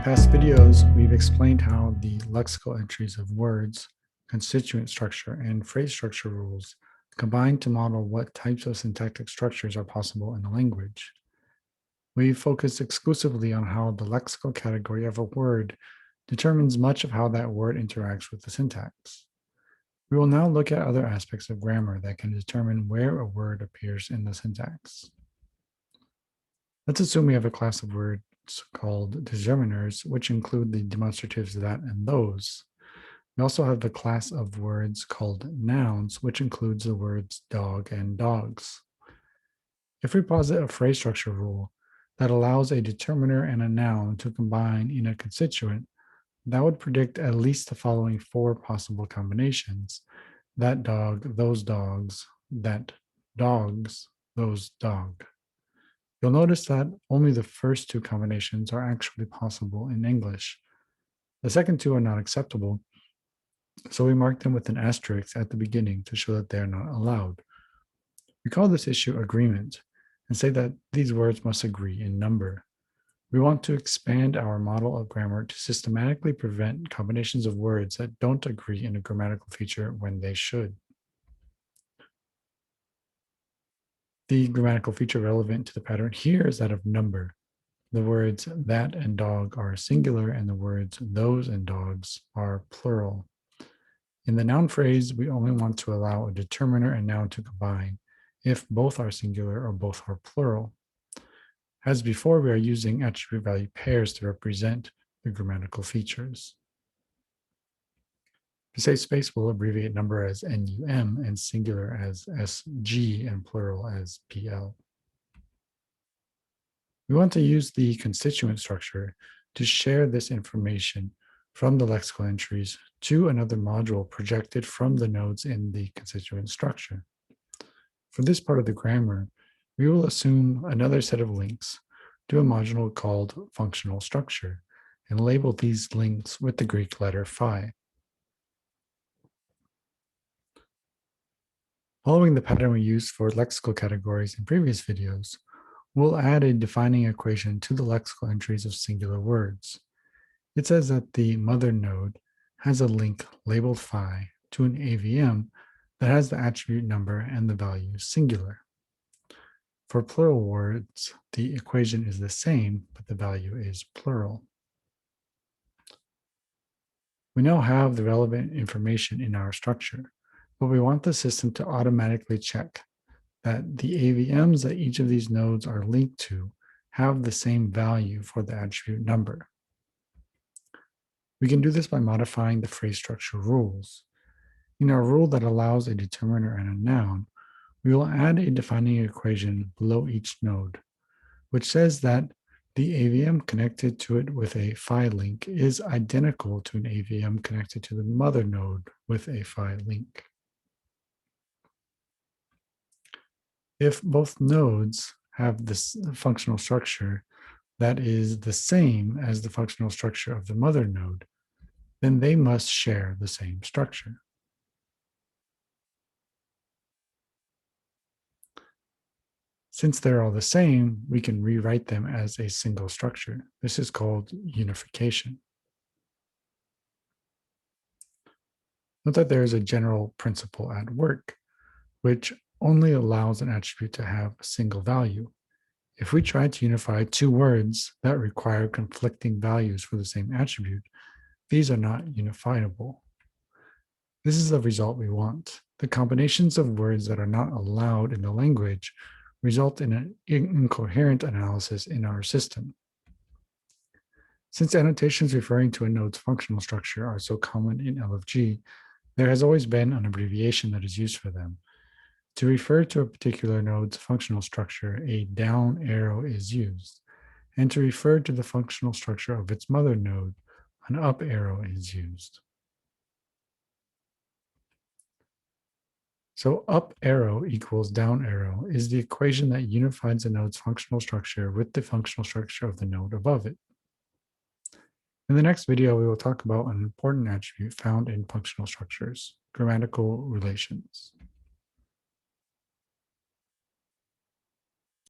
past videos, we've explained how the lexical entries of words, constituent structure, and phrase structure rules combine to model what types of syntactic structures are possible in a language. We focused exclusively on how the lexical category of a word determines much of how that word interacts with the syntax. We will now look at other aspects of grammar that can determine where a word appears in the syntax. Let's assume we have a class of words called determiners, which include the demonstratives that and those. We also have the class of words called nouns, which includes the words dog and dogs. If we posit a phrase structure rule that allows a determiner and a noun to combine in a constituent, that would predict at least the following four possible combinations: that dog, those dogs, that dogs, those dog. You'll notice that only the first two combinations are actually possible in English. The second two are not acceptable, so we mark them with an asterisk at the beginning to show that they are not allowed. We call this issue agreement and say that these words must agree in number. We want to expand our model of grammar to systematically prevent combinations of words that don't agree in a grammatical feature when they should. The grammatical feature relevant to the pattern here is that of number. The words that and dog are singular, and the words those and dogs are plural. In the noun phrase, we only want to allow a determiner and noun to combine if both are singular or both are plural. As before, we are using attribute value pairs to represent the grammatical features. To save space, we'll abbreviate number as NUM and singular as SG and plural as PL. We want to use the constituent structure to share this information from the lexical entries to another module projected from the nodes in the constituent structure. For this part of the grammar, we will assume another set of links to a module called functional structure and label these links with the Greek letter phi. Following the pattern we used for lexical categories in previous videos, we'll add a defining equation to the lexical entries of singular words. It says that the mother node has a link labeled phi to an AVM that has the attribute number and the value singular. For plural words, the equation is the same, but the value is plural. We now have the relevant information in our structure, but we want the system to automatically check that the AVMs that each of these nodes are linked to have the same value for the attribute number. We can do this by modifying the phrase structure rules. In our rule that allows a determiner and a noun, we will add a defining equation below each node, which says that the AVM connected to it with a phi link is identical to an AVM connected to the mother node with a phi link. If both nodes have this functional structure that is the same as the functional structure of the mother node, then they must share the same structure. Since they're all the same, we can rewrite them as a single structure. This is called unification. Note that there is a general principle at work, which only allows an attribute to have a single value. If we try to unify two words that require conflicting values for the same attribute, these are not unifiable. This is the result we want. The combinations of words that are not allowed in the language result in an incoherent analysis in our system. Since annotations referring to a node's functional structure are so common in LFG, there has always been an abbreviation that is used for them. To refer to a particular node's functional structure, a down arrow is used, and to refer to the functional structure of its mother node, an up arrow is used. So up arrow equals down arrow is the equation that unifies a node's functional structure with the functional structure of the node above it. In the next video, we will talk about an important attribute found in functional structures: grammatical relations.